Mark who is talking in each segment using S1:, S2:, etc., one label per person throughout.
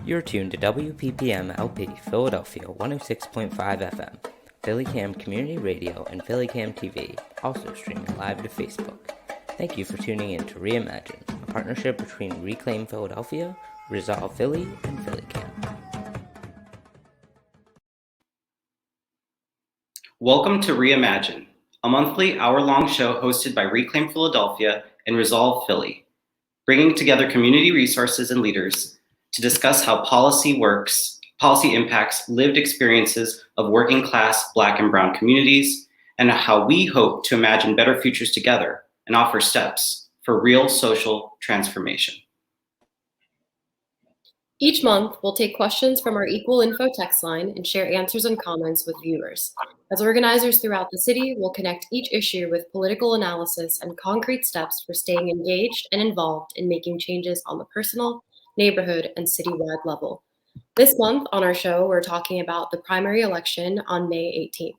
S1: You're tuned to WPPM LP Philadelphia 106.5 FM, PhillyCam Community Radio, and PhillyCam TV, also streaming live to Facebook. Thank you for tuning in to Reimagine, a partnership between Reclaim Philadelphia, Resolve Philly, and PhillyCam.
S2: Welcome to Reimagine, a monthly hour-long show hosted by Reclaim Philadelphia and Resolve Philly, bringing together community resources and leaders to discuss how policy impacts lived experiences of working-class Black and Brown communities, and how we hope to imagine better futures together and offer steps for real social transformation.
S3: Each month, we'll take questions from our Equal Info text line and share answers and comments with viewers. As organizers throughout the city, we'll connect each issue with political analysis and concrete steps for staying engaged and involved in making changes on the personal, neighborhood, and citywide level. This month on our show, we're talking about the primary election on May 18th.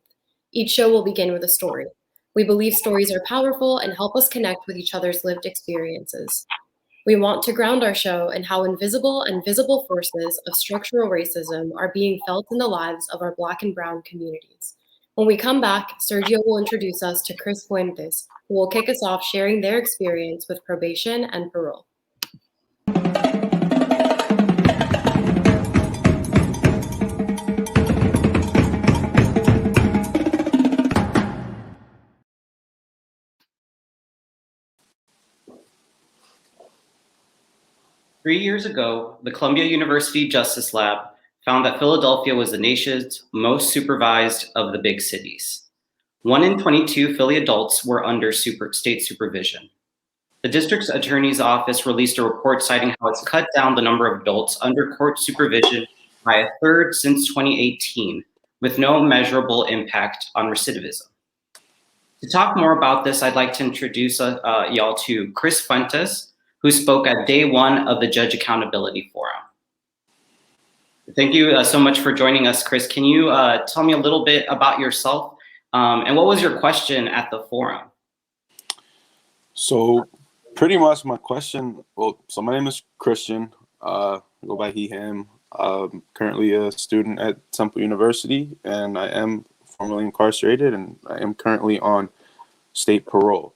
S3: Each show will begin with a story. We believe stories are powerful and help us connect with each other's lived experiences. We want to ground our show in how invisible and visible forces of structural racism are being felt in the lives of our Black and Brown communities. When we come back, Sergio will introduce us to Fuentes, who will kick us off sharing their experience with probation and parole.
S2: 3 years ago, the Columbia University Justice Lab found that Philadelphia was the nation's most supervised of the big cities. 1 in 22 Philly adults were under state supervision. The district's attorney's office released a report citing how it's cut down the number of adults under court supervision by a third since 2018, with no measurable impact on recidivism. To talk more about this, I'd like to introduce y'all to Fuentes, who spoke at day one of the Judge Accountability Forum. Thank you so much for joining us, Chris. Can you tell me a little bit about yourself and what was your question at the forum?
S4: So pretty much my question, so my name is Christian. I go by he, him. I'm currently a student at Temple University, and I am formerly incarcerated, and I am currently on state parole.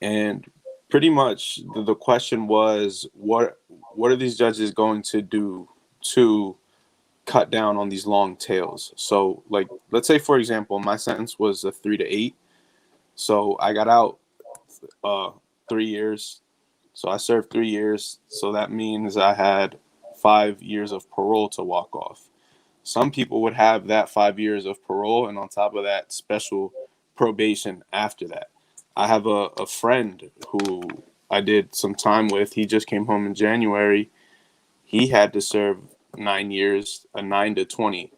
S4: And pretty much the question was, what are these judges going to do to cut down on these long tails? So, like, let's say, for example, my sentence was a 3 to 8. So I got out 3 years. So I served 3 years. So that means I had 5 years of parole to walk off. Some people would have that 5 years of parole, and on top of that, special probation after that. I have a friend who I did some time with. He just came home in January. He had to serve 9 years, a 9 to 20.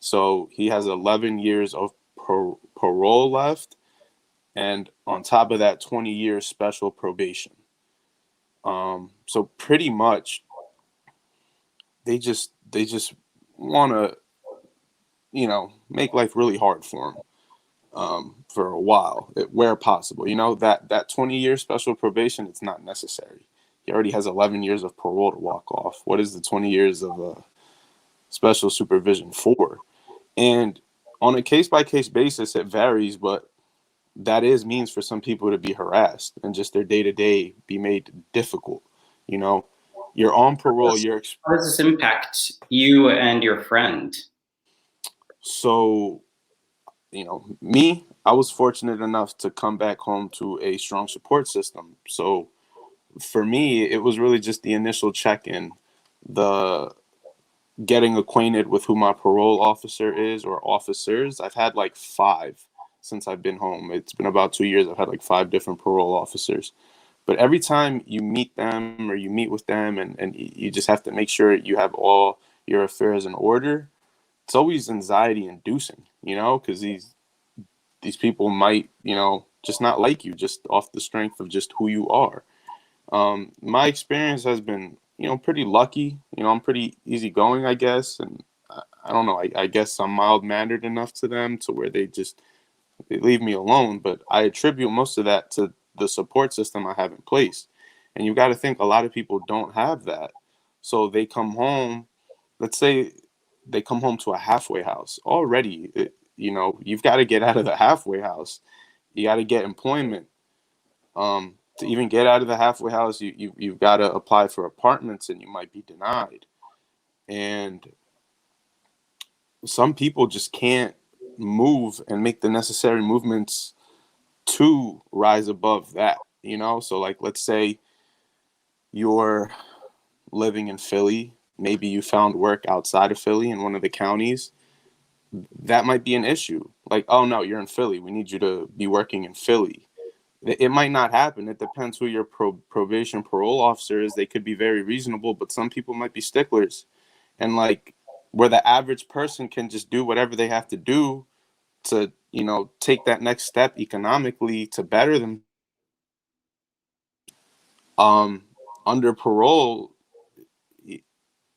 S4: So he has 11 years of parole left. And on top of that, 20 years special probation. So pretty much they just want to, make life really hard for him. For a while, where possible. That 20-year special probation, it's not necessary. He already has 11 years of parole to walk off. What is the 20 years of special supervision for? And on a case-by-case basis, it varies, but that is means for some people to be harassed and just their day-to-day be made difficult. You're on parole.
S2: How does this impact you and your friend?
S4: So, me, I was fortunate enough to come back home to a strong support system. So for me, it was really just the initial check-in, the getting acquainted with who my parole officer is or officers. I've had like 5 since I've been home. It's been about 2 years. I've had like 5 different parole officers. But every time you meet them or you meet with them and you just have to make sure you have all your affairs in order, it's always anxiety inducing, because these people might, just not like you just off the strength of just who you are. My experience has been, pretty lucky. I'm pretty easygoing, I guess. And I don't know, I guess I'm mild-mannered enough to them to where they leave me alone. But I attribute most of that to the support system I have in place. And you got to think a lot of people don't have that. So they come home let's say they come home to a halfway house already. You've got to get out of the halfway house. You got to get employment. To even get out of the halfway house, you've got to apply for apartments, and you might be denied. And some people just can't move and make the necessary movements to rise above that, So like, let's say you're living in Philly, maybe you found work outside of Philly in one of the counties. That might be an issue. Like, oh no, you're in Philly, we need you to be working in Philly. It might not happen. It depends who your probation parole officer is. They could be very reasonable, but some people might be sticklers. And like, where the average person can just do whatever they have to do to, take that next step economically to better them. Under parole,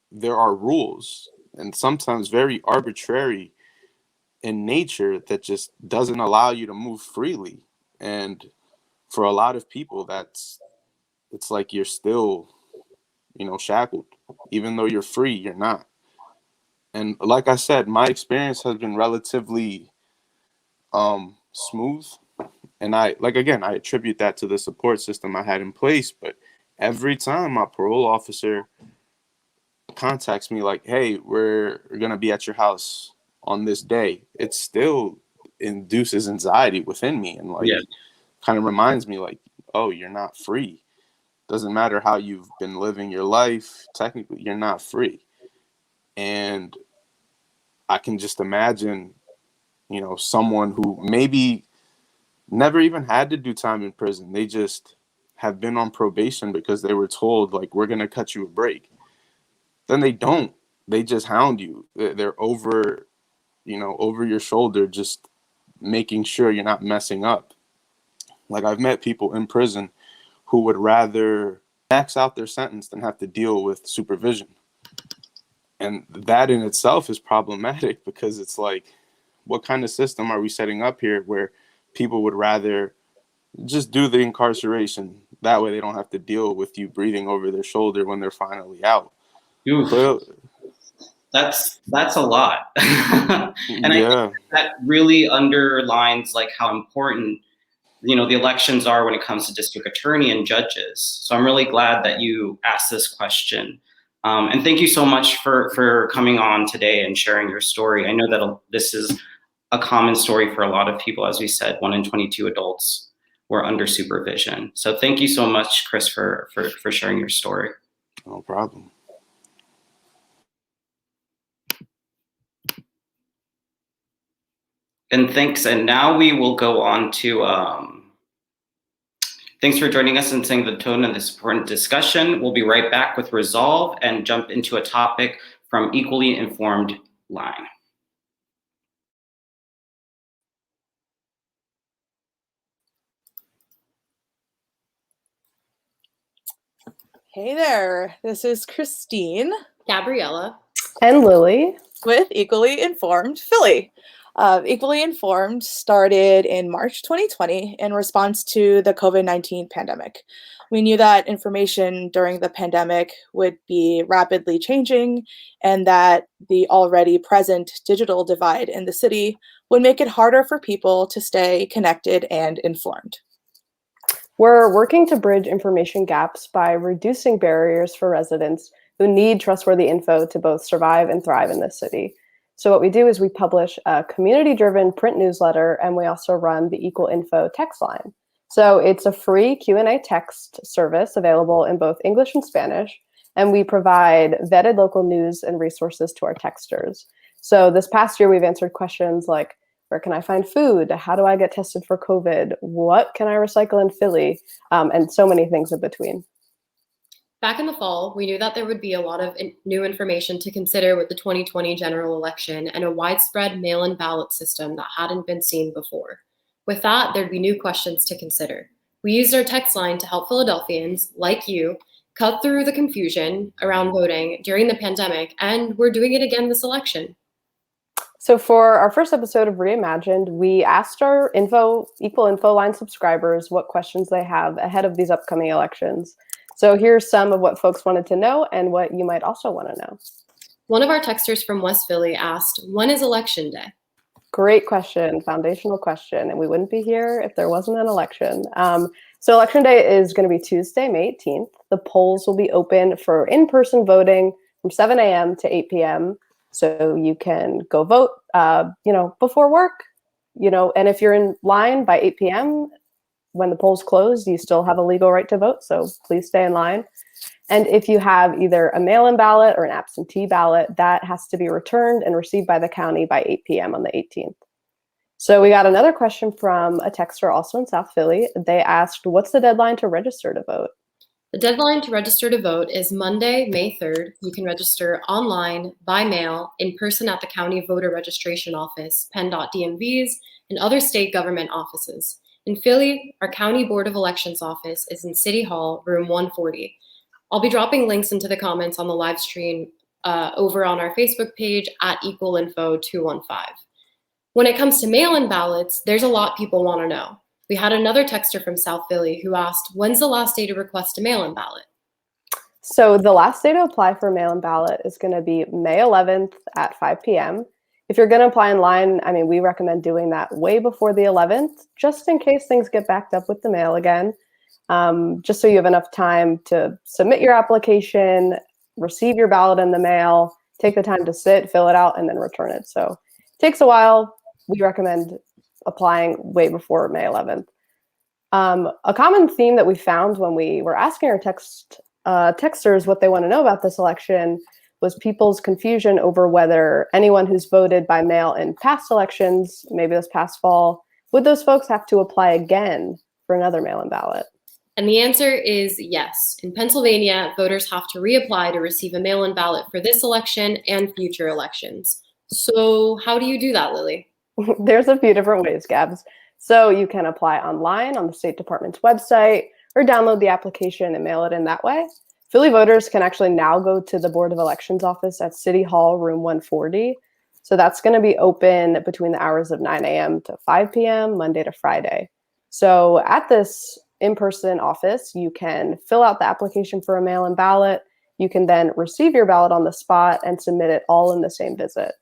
S4: there are rules, and sometimes very arbitrary in nature, that just doesn't allow you to move freely. And for a lot of people, it's like you're still, shackled. Even though you're free, you're not. And like I said, my experience has been relatively smooth. And I attribute that to the support system I had in place. But every time my parole officer contacts me like, hey, we're going to be at your house on this day, it still induces anxiety within me, and kind of reminds me like, oh, you're not free. Doesn't matter how you've been living your life, technically you're not free. And I can just imagine, someone who maybe never even had to do time in prison. They just have been on probation because they were told, like, we're going to cut you a break. Then they don't. They just hound you. They're over your shoulder, just making sure you're not messing up. Like, I've met people in prison who would rather max out their sentence than have to deal with supervision. And that in itself is problematic, because it's like, what kind of system are we setting up here where people would rather just do the incarceration? That way they don't have to deal with you breathing over their shoulder when they're finally out.
S2: But, that's a lot. And I think that really underlines like how important, the elections are when it comes to district attorney and judges. So I'm really glad that you asked this question. And thank you so much for coming on today and sharing your story. I know that this is a common story for a lot of people. As we said, 1 in 22 adults were under supervision. So thank you so much, Chris, for sharing your story.
S4: No problem.
S2: And thanks. And now we will go on to, thanks for joining us and setting the tone of this important discussion. We'll be right back with Resolve and jump into a topic from Equally Informed Line.
S5: Hey there, this is Christine,
S3: Gabriela,
S6: and Lily
S5: with Equally Informed Philly. Equally Informed started in March 2020 in response to the COVID-19 pandemic. We knew that information during the pandemic would be rapidly changing, and that the already present digital divide in the city would make it harder for people to stay connected and informed.
S6: We're working to bridge information gaps by reducing barriers for residents who need trustworthy info to both survive and thrive in this city. So what we do is we publish a community-driven print newsletter, and we also run the Equal Info text line. So it's a free Q&A text service available in both English and Spanish, and we provide vetted local news and resources to our texters. So this past year, we've answered questions like, where can I find food? How do I get tested for COVID? What can I recycle in Philly? And so many things in between.
S3: back in the fall, we knew that there would be a lot of new information to consider with the 2020 general election and a widespread mail-in ballot system that hadn't been seen before. With that, there'd be new questions to consider. We used our text line to help Philadelphians, like you, cut through the confusion around voting during the pandemic, and we're doing it again this election.
S6: So for our first episode of Reimagined, we asked our Equal Info Line subscribers what questions they have ahead of these upcoming elections. So here's some of what folks wanted to know and what you might also want to know.
S3: One of our texters from West Philly asked, when is election day?
S6: Great question, foundational question, and we wouldn't be here if there wasn't an election. So election day is going to be Tuesday, May 18th. The polls will be open for in-person voting from 7 a.m. to 8 p.m. So you can go vote, before work, and if you're in line by 8 p.m., when the polls close, you still have a legal right to vote. So please stay in line. And if you have either a mail-in ballot or an absentee ballot, that has to be returned and received by the county by 8 p.m. on the 18th. So we got another question from a texter also in South Philly. They asked, what's the deadline to register to vote?
S3: The deadline to register to vote is Monday, May 3rd. You can register online, by mail, in person at the county voter registration office, pen.dmvs, and other state government offices. In Philly, our county board of elections office is in City Hall, room 140. I'll be dropping links into the comments on the live stream over on our Facebook page at equalinfo215. When it comes to mail-in ballots, there's a lot people want to know. We had another texter from South Philly who asked, when's the last day to request a mail-in ballot?
S6: So the last day to apply for a mail-in ballot is going to be May 11th at 5 p.m. If you're going to apply online, we recommend doing that way before the 11th, just in case things get backed up with the mail again. Just so you have enough time to submit your application, receive your ballot in the mail, take the time to sit, fill it out, and then return it. So it takes a while. We recommend applying way before May 11th. A common theme that we found when we were asking our texters what they want to know about this election was people's confusion over whether anyone who's voted by mail in past elections, maybe this past fall, would those folks have to apply again for another mail-in ballot?
S3: And the answer is yes. In Pennsylvania, voters have to reapply to receive a mail-in ballot for this election and future elections. So how do you do that, Lily?
S6: There's a few different ways, Gabs. So you can apply online on the State Department's website or download the application and mail it in that way. Philly voters can actually now go to the Board of Elections office at City Hall, room 140. So that's going to be open between the hours of 9 a.m. to 5 p.m., Monday to Friday. So at this in-person office, you can fill out the application for a mail-in ballot. You can then receive your ballot on the spot and submit it all in the same visit.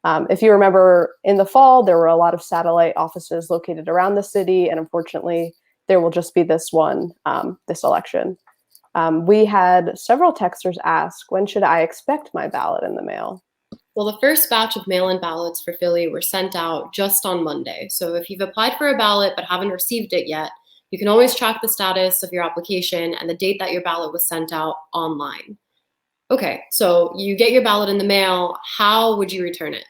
S6: If you remember, in the fall, there were a lot of satellite offices located around the city, and unfortunately, there will just be this one this election. We had several texters ask, when should I expect my ballot in the mail?
S3: Well, the first batch of mail-in ballots for Philly were sent out just on Monday. So if you've applied for a ballot but haven't received it yet, you can always track the status of your application and the date that your ballot was sent out online. Okay, so you get your ballot in the mail. How would you return it?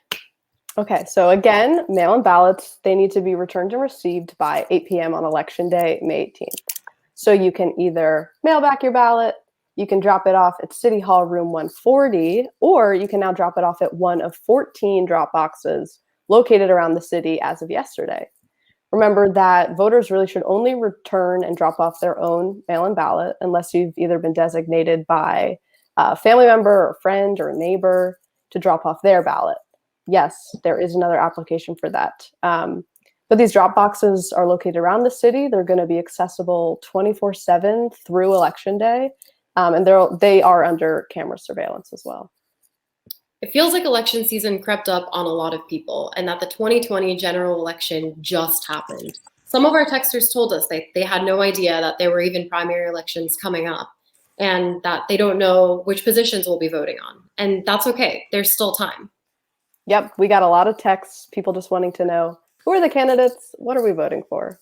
S6: Okay, so again, mail-in ballots, they need to be returned and received by 8 p.m. on Election Day, May 18th. So you can either mail back your ballot, you can drop it off at City Hall, room 140, or you can now drop it off at one of 14 drop boxes located around the city as of yesterday. Remember that voters really should only return and drop off their own mail-in ballot unless you've either been designated by a family member or friend or neighbor to drop off their ballot. Yes, there is another application for that. But these drop boxes are located around the city. They're going to be accessible 24/7 through Election Day, and they are under camera surveillance as well.
S3: It feels like election season crept up on a lot of people and that the 2020 general election just happened. Some of our texters told us they had no idea that there were even primary elections coming up and that they don't know which positions we'll be voting on. And that's okay. There's still time.
S6: Yep, we got a lot of texts, people just wanting to know, who are the candidates? What are we voting for?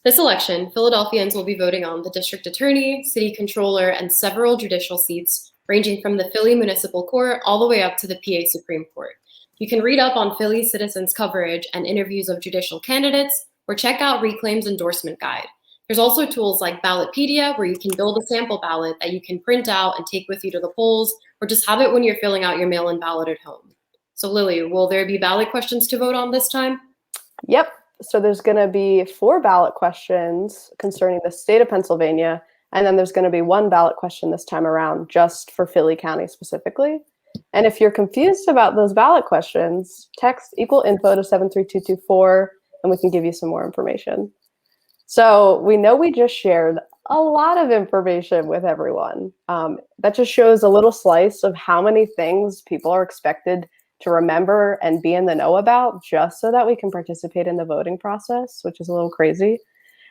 S3: This election, Philadelphians will be voting on the district attorney, city controller, and several judicial seats, ranging from the Philly Municipal Court all the way up to the PA Supreme Court. You can read up on Philly Citizens coverage and interviews of judicial candidates, or check out Reclaim's endorsement guide. There's also tools like Ballotpedia, where you can build a sample ballot that you can print out and take with you to the polls, or just have it when you're filling out your mail-in ballot at home. So Lily, will there be ballot questions to vote on this time?
S6: Yep. So there's going to be 4 ballot questions concerning the state of Pennsylvania, and then there's going to be 1 ballot question this time around just for Philly County specifically. And if you're confused about those ballot questions, text =info to 73224, and we can give you some more information. So we know we just shared a lot of information with everyone. That just shows a little slice of how many things people are expected to remember and be in the know about just so that we can participate in the voting process, which is a little crazy.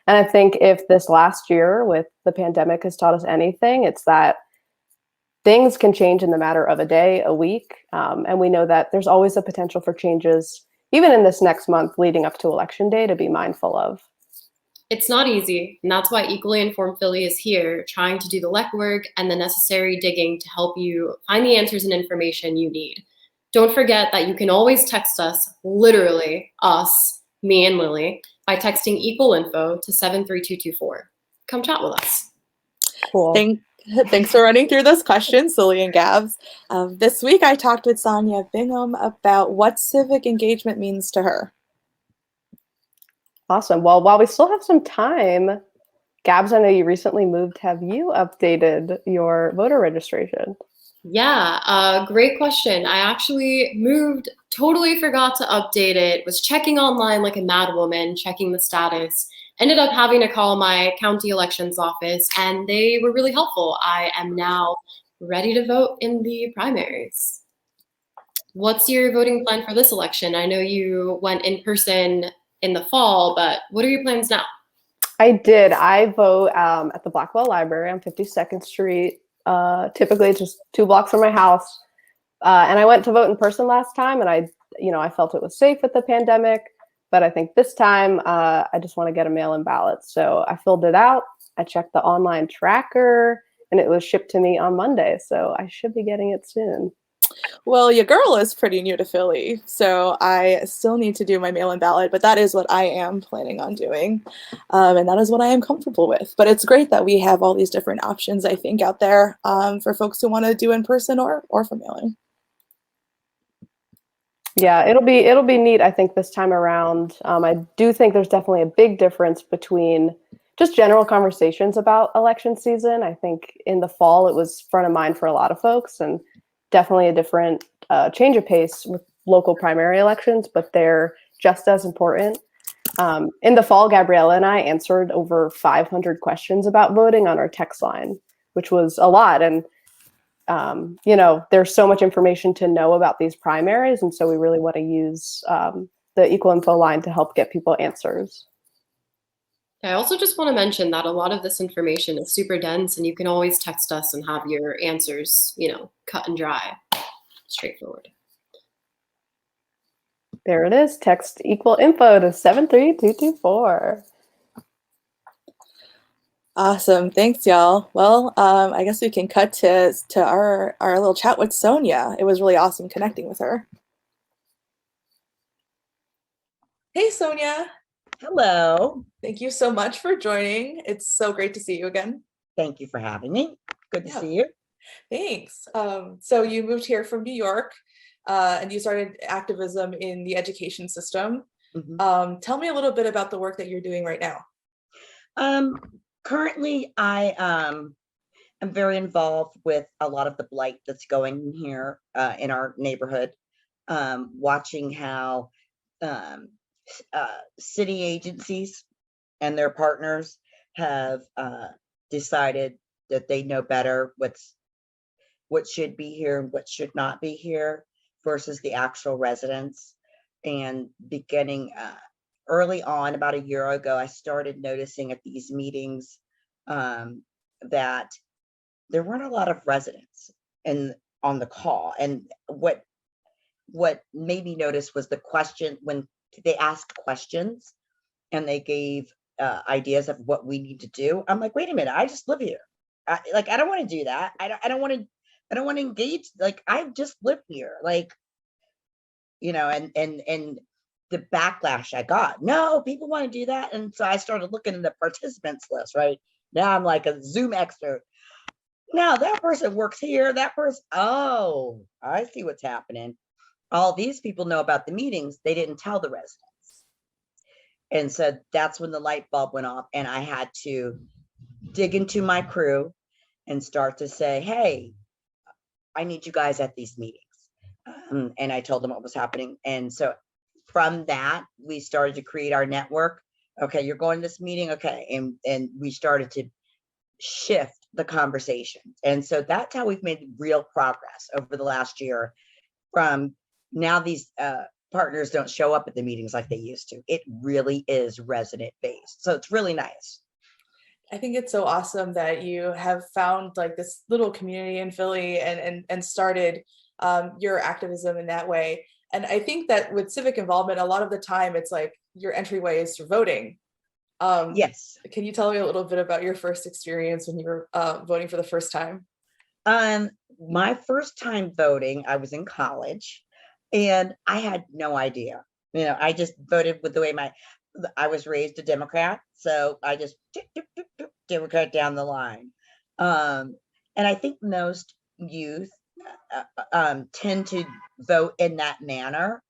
S6: And I think if this last year with the pandemic has taught us anything, it's that things can change in the matter of a day, a week. And we know that there's always a potential for changes, even in this next month leading up to Election Day, to be mindful of.
S3: It's not easy, and that's why Equally Informed Philly is here, trying to do the legwork and the necessary digging to help you find the answers and information you need. Don't forget that you can always text us, literally us, me and Lily, by texting Equal Info to 73224. Come chat with us.
S6: Cool.
S5: Thanks for running through those questions, Lily and Gabs. This week I talked with Sonja Binghan about what civic engagement means to her.
S6: Awesome. Well, while we still have some time, Gabs, I know you recently moved. Have you updated your voter registration?
S3: Yeah, great question. I actually moved, totally forgot to update it, was checking online like a mad woman, checking the status, ended up having to call my county elections office, and they were really helpful. I am now ready to vote in the primaries. What's your voting plan for this election? I know you went in person in the fall, but what are your plans now?
S6: I did. I vote at the Blackwell Library on 52nd Street. Typically, it's just 2 blocks from my house. And I went to vote in person last time, and I felt it was safe with the pandemic. But I think this time, I just want to get a mail-in ballot. So I filled it out. I checked the online tracker, and it was shipped to me on Monday. So I should be getting it soon.
S5: Well, your girl is pretty new to Philly, so I still need to do my mail-in ballot, but that is what I am planning on doing, and that is what I am comfortable with. But it's great that we have all these different options, I think, out there for folks who want to do in person or for mailing.
S6: Yeah, it'll be neat, I think, this time around. I do think there's definitely a big difference between just general conversations about election season. I think in the fall it was front of mind for a lot of folks, and definitely a different change of pace with local primary elections, but they're just as important. In the fall, Gabriela and I answered over 500 questions about voting on our text line, which was a lot. And, there's so much information to know about these primaries. And so we really want to use the Equal Info line to help get people answers.
S3: I also just want to mention that a lot of this information is super dense, and you can always text us and have your answers, cut and dry, straightforward.
S6: There it is. Text Equal Info to 73224.
S5: Awesome. Thanks, y'all. Well, I guess we can cut to our little chat with Sonja. It was really awesome connecting with her. Hey, Sonja.
S7: Hello.
S5: Thank you so much for joining. It's so great to see you again.
S7: Thank you for having me. Good to see you.
S5: Thanks. So you moved here from New York, and you started activism in the education system.
S7: Mm-hmm.
S5: Tell me a little bit about the work that you're doing right now.
S7: Currently, I am very involved with a lot of the blight that's going here in our neighborhood, watching how city agencies and their partners have decided that they know better what should be here and what should not be here versus the actual residents. And beginning early on, about a year ago, I started noticing at these meetings that there weren't a lot of residents on the call. And what made me notice was the question when they asked questions and they gave ideas of what we need to do. I'm like, wait a minute, I just live here. I don't want to do that. I don't want to engage. Like, I just live here. Like, and the backlash I got. No, people want to do that. And so I started looking at the participants list, right? Now I'm like a Zoom expert. Now that person works here, that person, oh, I see what's happening. All these people know about the meetings. They didn't tell the residents. And so that's when the light bulb went off, and I had to dig into my crew and start to say, hey, I need you guys at these meetings. And I told them what was happening. And so from that, we started to create our network. Okay, you're going to this meeting. Okay. And we started to shift the conversation. And so that's how we've made real progress over the last year. From now, these partners don't show up at the meetings like they used to. It really is resident based. So it's really nice.
S5: I think it's so awesome that you have found like this little community in Philly and started your activism in that way. And I think that with civic involvement, a lot of the time it's like your entryway is to voting.
S7: Yes.
S5: Can you tell me a little bit about your first experience when you were voting for the first time?
S7: My first time voting, I was in college and I had no idea. I just voted with the way I was raised a Democrat. So I just Democrat down the line. And I think most youth tend to vote in that manner,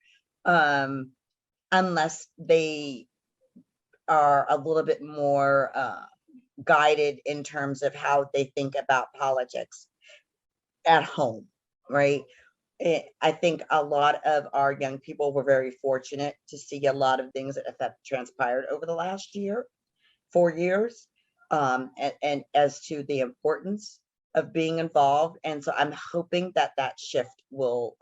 S7: unless they are a little bit more guided in terms of how they think about politics at home, right? I think a lot of our young people were very fortunate to see a lot of things that have transpired over the last 4 years, and as to the importance of being involved. And so I'm hoping that that shift will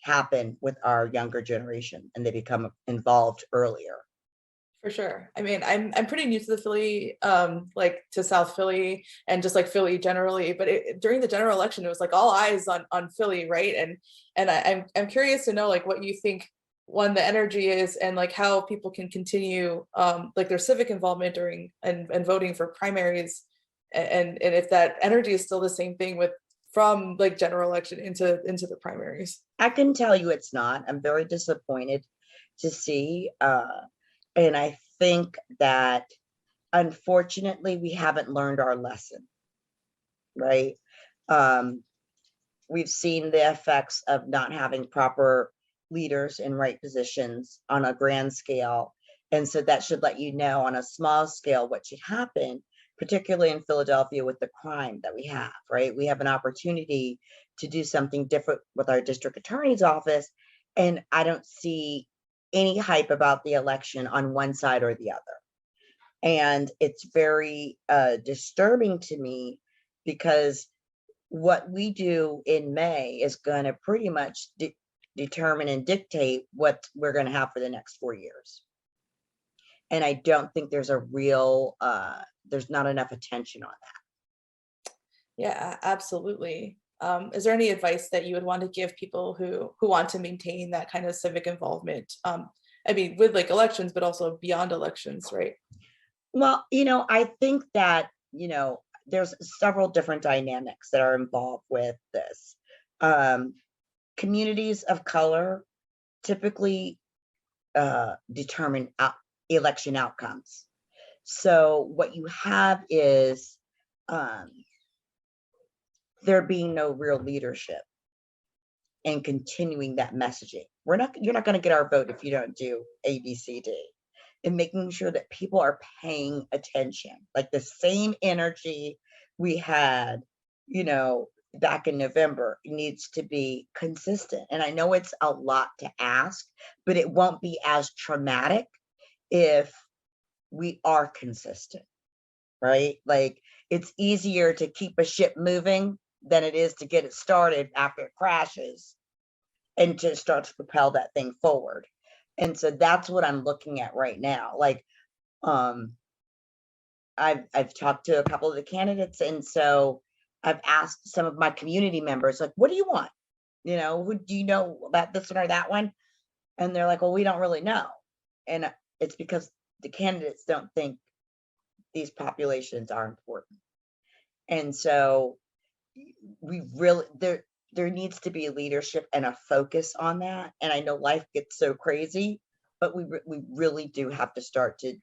S7: happen with our younger generation and they become involved earlier.
S5: For sure. I mean, I'm pretty new to the Philly, like to South Philly and just like Philly generally. But during the general election, it was like all eyes on Philly, right? And I'm curious to know like what you think one the energy is and like how people can continue like their civic involvement during and voting for primaries, and if that energy is still the same thing from like general election into the primaries.
S7: I can tell you it's not. I'm very disappointed to see. And I think that unfortunately we haven't learned our lesson, right? We've seen the effects of not having proper leaders in right positions on a grand scale. And so that should let you know on a small scale what should happen, particularly in Philadelphia with the crime that we have, right? We have an opportunity to do something different with our district attorney's office. And I don't see any hype about the election on one side or the other. And it's very disturbing to me because what we do in May is going to pretty much determine and dictate what we're going to have for the next 4 years. And I don't think there's there's not enough attention on that.
S5: Yeah, absolutely. Is there any advice that you would want to give people who want to maintain that kind of civic involvement? I mean, with like elections, but also beyond elections, right?
S7: Well, I think that, there's several different dynamics that are involved with this. Communities of color typically determine election outcomes. So what you have is there being no real leadership and continuing that messaging. You're not going to get our vote if you don't do A, B, C, D. And making sure that people are paying attention, like the same energy we had, back in November needs to be consistent. And I know it's a lot to ask, but it won't be as traumatic if we are consistent, right? Like it's easier to keep a ship moving than it is to get it started after it crashes and to start to propel that thing forward. And so that's what I'm looking at right now. Like, I've talked to a couple of the candidates, and so I've asked some of my community members, like, what do you want? Who do you know about this one or that one? And they're like, well, we don't really know. And it's because the candidates don't think these populations are important. And so we really, there needs to be leadership and a focus on that. And I know life gets so crazy, but we really do have to start to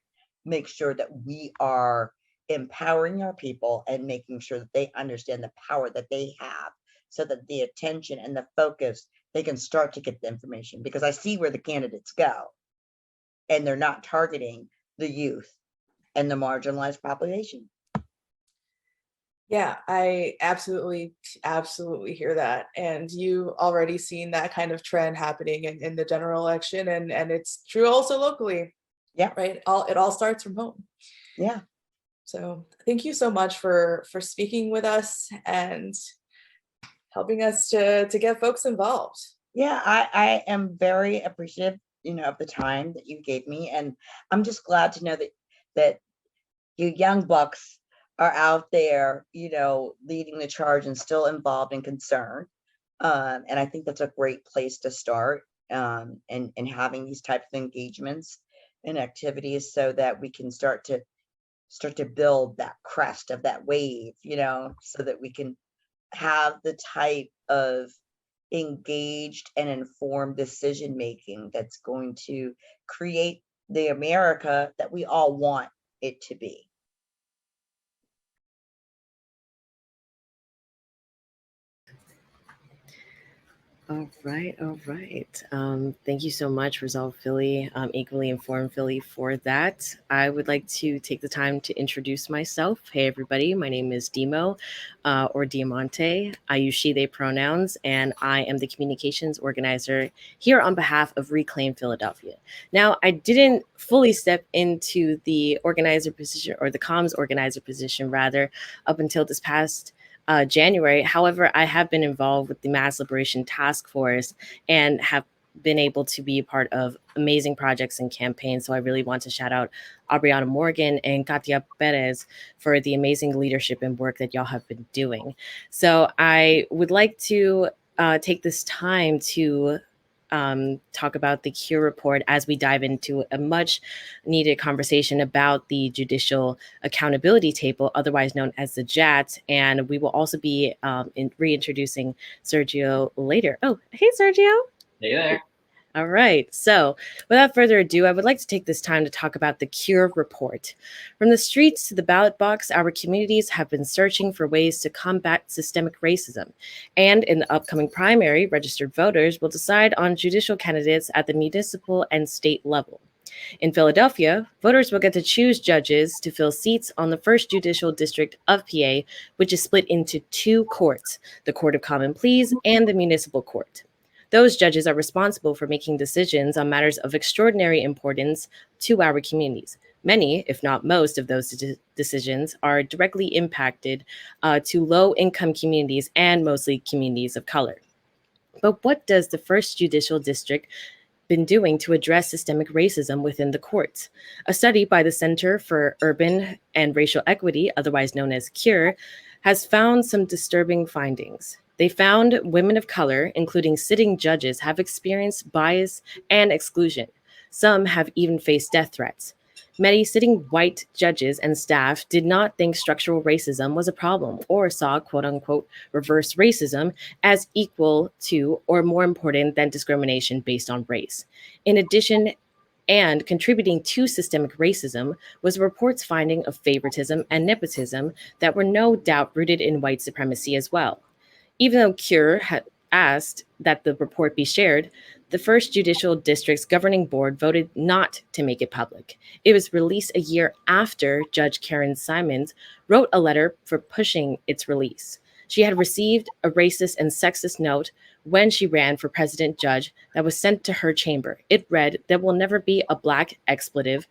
S7: make sure that we are empowering our people and making sure that they understand the power that they have, so that the attention and the focus, they can start to get the information. Because I see where the candidates go and they're not targeting the youth and the marginalized population.
S5: Yeah, I absolutely hear that. And you already seen that kind of trend happening in the general election, and it's true also locally.
S7: Yeah.
S5: Right. It all starts from home.
S7: Yeah.
S5: So thank you so much for speaking with us and helping us to get folks involved.
S7: Yeah, I am very appreciative, of the time that you gave me, and I'm just glad to know that you young bucks are out there, leading the charge and still involved and concerned. And I think that's a great place to start, and having these types of engagements and activities so that we can start to build that crest of that wave, so that we can have the type of engaged and informed decision making that's going to create the America that we all want it to be.
S8: All right, all right. Thank you so much, Resolve Philly, Equally Informed Philly, for that. I would like to take the time to introduce myself. Hey, everybody, my name is Demo, or Diamante. I use she, they pronouns, and I am the communications organizer here on behalf of Reclaim Philadelphia. Now, I didn't fully step into the organizer position, or the comms organizer position, rather, up until this past January. However, I have been involved with the Mass Liberation Task Force and have been able to be a part of amazing projects and campaigns. So I really want to shout out Aubriana Morgan and Katia Perez for the amazing leadership and work that y'all have been doing. So I would like to take this time to talk about the CURE report as we dive into a much needed conversation about the Judicial Accountability Table, otherwise known as the JAT. And we will also be reintroducing Sergio later. Oh, hey, Sergio.
S2: Hey there.
S8: All right. So without further ado, I would like to take this time to talk about the CURE report. From the streets to the ballot box, our communities have been searching for ways to combat systemic racism. And in the upcoming primary, registered voters will decide on judicial candidates at the municipal and state level. In Philadelphia, voters will get to choose judges to fill seats on the 1st Judicial District of PA, which is split into 2 courts, the Court of Common Pleas and the Municipal Court. Those judges are responsible for making decisions on matters of extraordinary importance to our communities. Many, if not most, of those decisions are directly impacted to low-income communities and mostly communities of color. But what does the 1st Judicial District been doing to address systemic racism within the courts? A study by the Center for Urban and Racial Equity, otherwise known as CURE, has found some disturbing findings. They found women of color, including sitting judges, have experienced bias and exclusion. Some have even faced death threats. Many sitting white judges and staff did not think structural racism was a problem or saw quote unquote reverse racism as equal to or more important than discrimination based on race. In addition, and contributing to systemic racism was a report's finding of favoritism and nepotism that were no doubt rooted in white supremacy as well. Even though CURE had asked that the report be shared, the 1st Judicial District's governing board voted not to make it public. It was released a year after Judge Karen Simons wrote a letter for pushing its release. She had received a racist and sexist note when she ran for president judge that was sent to her chamber. It read, "There will never be a Black expletive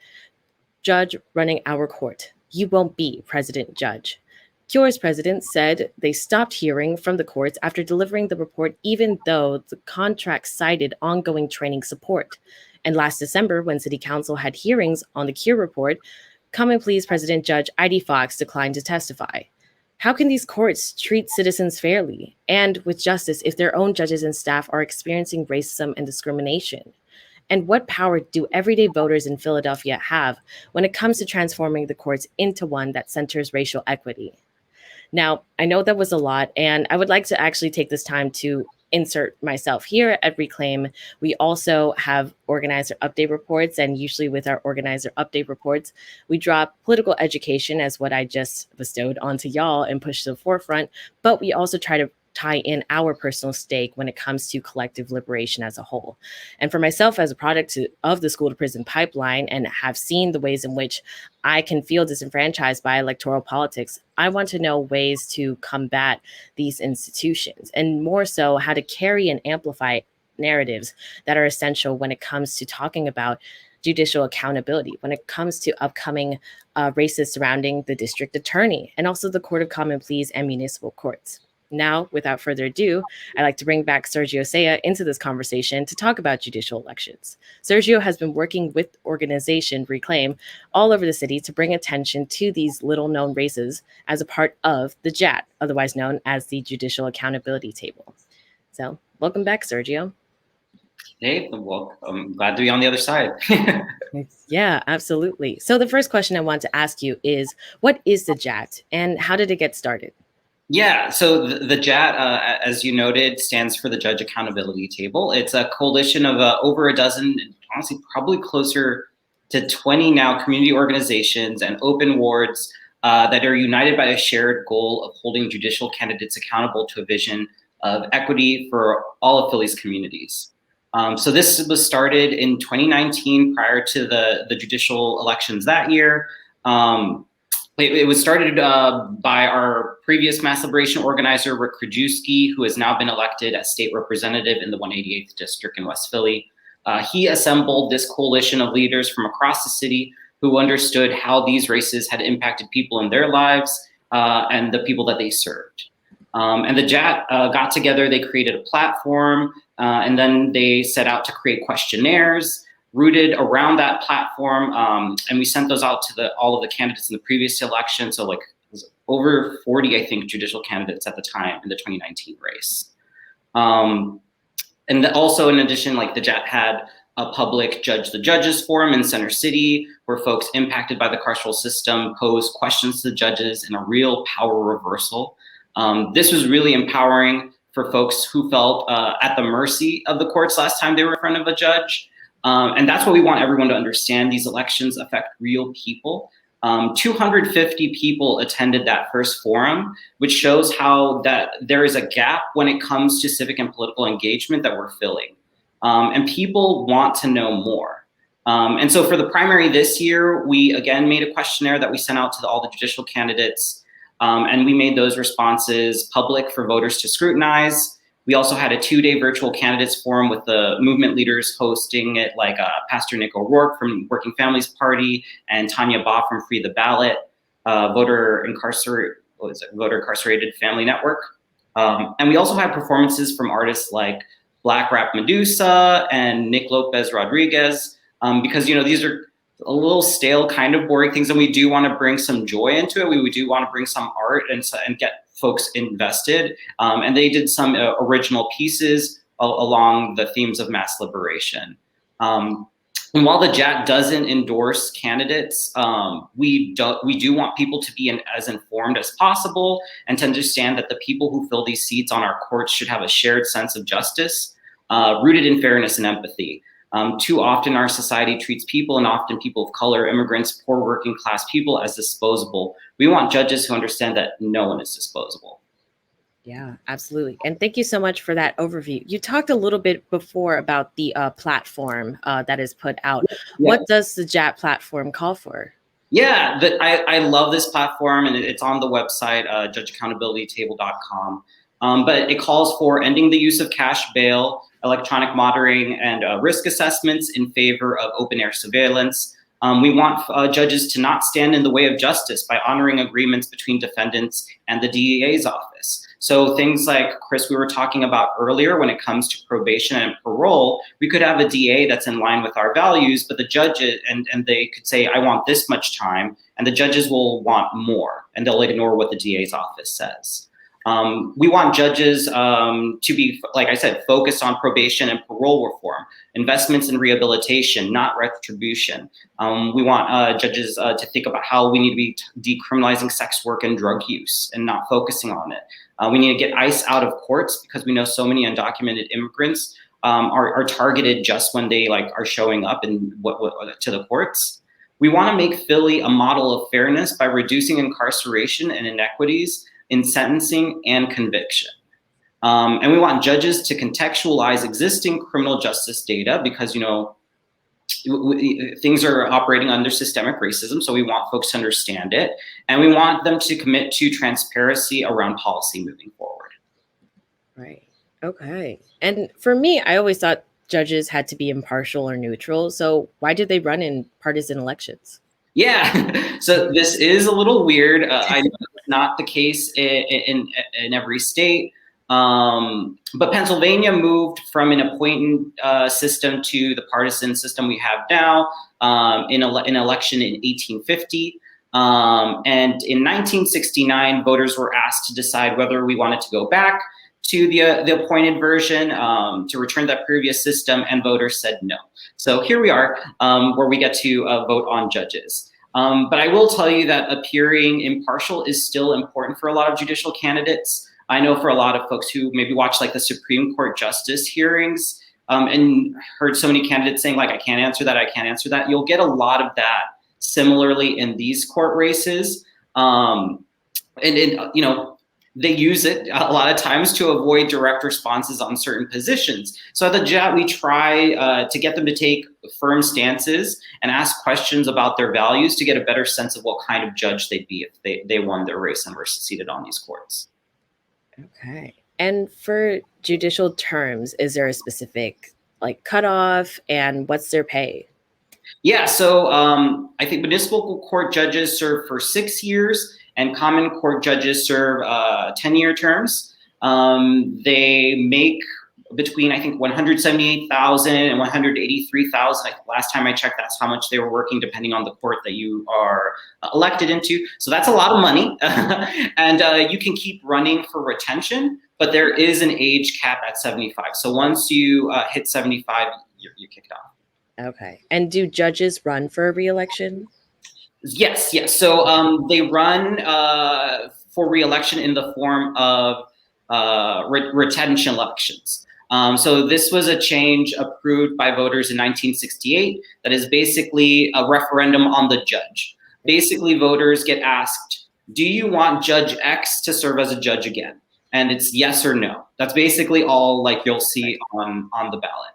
S8: judge running our court. You won't be president judge." CURE's president said they stopped hearing from the courts after delivering the report, even though the contract cited ongoing training support. And last December, when City Council had hearings on the CURE report, Common Pleas President Judge I.D. Fox declined to testify. How can these courts treat citizens fairly and with justice if their own judges and staff are experiencing racism and discrimination? And what power do everyday voters in Philadelphia have when it comes to transforming the courts into one that centers racial equity? Now, I know that was a lot, and I would like to actually take this time to insert myself here at Reclaim. We also have organizer update reports, and usually with our organizer update reports, we drop political education as what I just bestowed onto y'all and push to the forefront, but we also try to tie in our personal stake when it comes to collective liberation as a whole. And for myself, as a product of the school to prison pipeline, and have seen the ways in which I can feel disenfranchised by electoral politics, I want to know ways to combat these institutions, and more so how to carry and amplify narratives that are essential when it comes to talking about judicial accountability when it comes to upcoming races surrounding the district attorney and also the Court of Common Pleas and municipal courts. Now, without further ado, I'd like to bring back Sergio Saya into this conversation to talk about judicial elections. Sergio has been working with organization Reclaim all over the city to bring attention to these little-known races as a part of the JAT, otherwise known as the Judicial Accountability Table. So, welcome back, Sergio.
S2: Hey, well, I'm glad to be on the other side.
S8: Yeah, absolutely. So the first question I want to ask you is, what is the JAT and how did it get started?
S2: Yeah, so the JAT, as you noted, stands for the Judge Accountability Table. It's a coalition of over a dozen, honestly, probably closer to 20 now, community organizations and open wards that are united by a shared goal of holding judicial candidates accountable to a vision of equity for all of Philly's communities. So this was started in 2019 prior to the judicial elections that year. It was started by our previous mass liberation organizer, Rick Krajewski, who has now been elected as state representative in the 188th district in West Philly. He assembled this coalition of leaders from across the city who understood how these races had impacted people in their lives and the people that they served. And the JAT got together, they created a platform, and then they set out to create questionnaires rooted around that platform, and we sent those out to all of the candidates in the previous election. So like it was over 40, I think, judicial candidates at the time in the 2019 race. And also, in addition, like the JAT had a public Judge the Judges forum in Center City, where folks impacted by the carceral system posed questions to the judges in a real power reversal. This was really empowering for folks who felt at the mercy of the courts last time they were in front of a judge. And that's what we want everyone to understand. These elections affect real people. 250 people attended that first forum, which shows how that there is a gap when it comes to civic and political engagement that we're filling. And people want to know more. And so for the primary this year, we again made a questionnaire that we sent out to all the judicial candidates. And we made those responses public for voters to scrutinize. We also had a 2-day virtual candidates forum with the movement leaders hosting it, like Pastor Nick O'Rourke from Working Families Party and Tanya Baugh from Free the Ballot, Voter Incarcerated Family Network. And we also had performances from artists like Black Rap Medusa and Nick Lopez Rodriguez, because these are a little stale, kind of boring things, and we do want to bring some joy into it. We do want to bring some art and get folks invested. And they did some original pieces along the themes of mass liberation. And while the JAT doesn't endorse candidates, we do want people to be as informed as possible and to understand that the people who fill these seats on our courts should have a shared sense of justice, rooted in fairness and empathy. Too often our society treats people, and often people of color, immigrants, poor working class people, as disposable. We want judges who understand that no one is disposable.
S8: Yeah, absolutely. And thank you so much for that overview. You talked a little bit before about the platform that is put out. Yeah. What does the JAT platform call for?
S2: Yeah, I love this platform, and it's on the website, judgeaccountabilitytable.com. But it calls for ending the use of cash bail, electronic monitoring, and risk assessments in favor of open-air surveillance. We want judges to not stand in the way of justice by honoring agreements between defendants and the DEA's office. So things like, Chris, we were talking about earlier, when it comes to probation and parole, we could have a DA that's in line with our values, but the judges, and they could say, I want this much time, and the judges will want more, and they'll ignore what the DA's office says. We want judges to be, like I said, focused on probation and parole reform, investments in rehabilitation, not retribution. We want judges to think about how we need to be decriminalizing sex work and drug use and not focusing on it. We need to get ICE out of courts, because we know so many undocumented immigrants are targeted just when they are showing up to the courts. We want to make Philly a model of fairness by reducing incarceration and inequities in sentencing and conviction. And we want judges to contextualize existing criminal justice data, because, things are operating under systemic racism, so we want folks to understand it. And we want them to commit to transparency around policy moving forward.
S8: Right. Okay. And for me, I always thought judges had to be impartial or neutral. So why did they run in partisan elections?
S2: Yeah, so this is a little weird. I know it's not the case in every state, but Pennsylvania moved from an appointed system to the partisan system we have now in an election in 1850. And in 1969, voters were asked to decide whether we wanted to go back to the appointed version, to return that previous system, and voters said no. So here we are, where we get to vote on judges. But I will tell you that appearing impartial is still important for a lot of judicial candidates. I know for a lot of folks who maybe watch like the Supreme Court justice hearings and heard so many candidates saying like, I can't answer that, I can't answer that. You'll get a lot of that similarly in these court races. You know, they use it a lot of times to avoid direct responses on certain positions. So at the JAT, we try to get them to take firm stances and ask questions about their values to get a better sense of what kind of judge they'd be if they won their race and were seated on these courts.
S8: Okay. And for judicial terms, is there a specific like cutoff, and what's their pay?
S2: Yeah, so I think municipal court judges serve for 6 years, and common court judges serve 10-year terms. They make between, I think, $178,000 and $183,000. Like, last time I checked, that's how much they were working, depending on the court that you are elected into. So that's a lot of money. And you can keep running for retention, but there is an age cap at 75. So once you hit 75, you're kicked off.
S8: Okay. And do judges run for a re-election?
S2: Yes. So they run for re-election in the form of retention elections. So this was a change approved by voters in 1968 that is basically a referendum on the judge. Basically, voters get asked, do you want Judge X to serve as a judge again? And it's yes or no. That's basically all like you'll see on the ballot.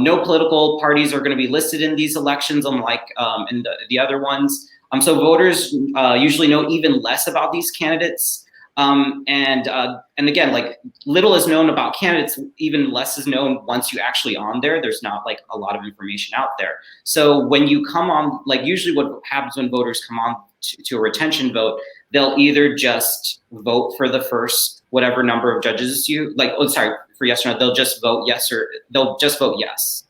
S2: No political parties are going to be listed in these elections, unlike in the other ones. So voters usually know even less about these candidates. And again, like, little is known about candidates, even less is known once you actually on there. There's not like a lot of information out there. So when you come on, like, usually what happens when voters come on to a retention vote, they'll either just vote for the first whatever number of judges you like. Oh, sorry, for yes or no. They'll just vote yes, or they'll just vote yes,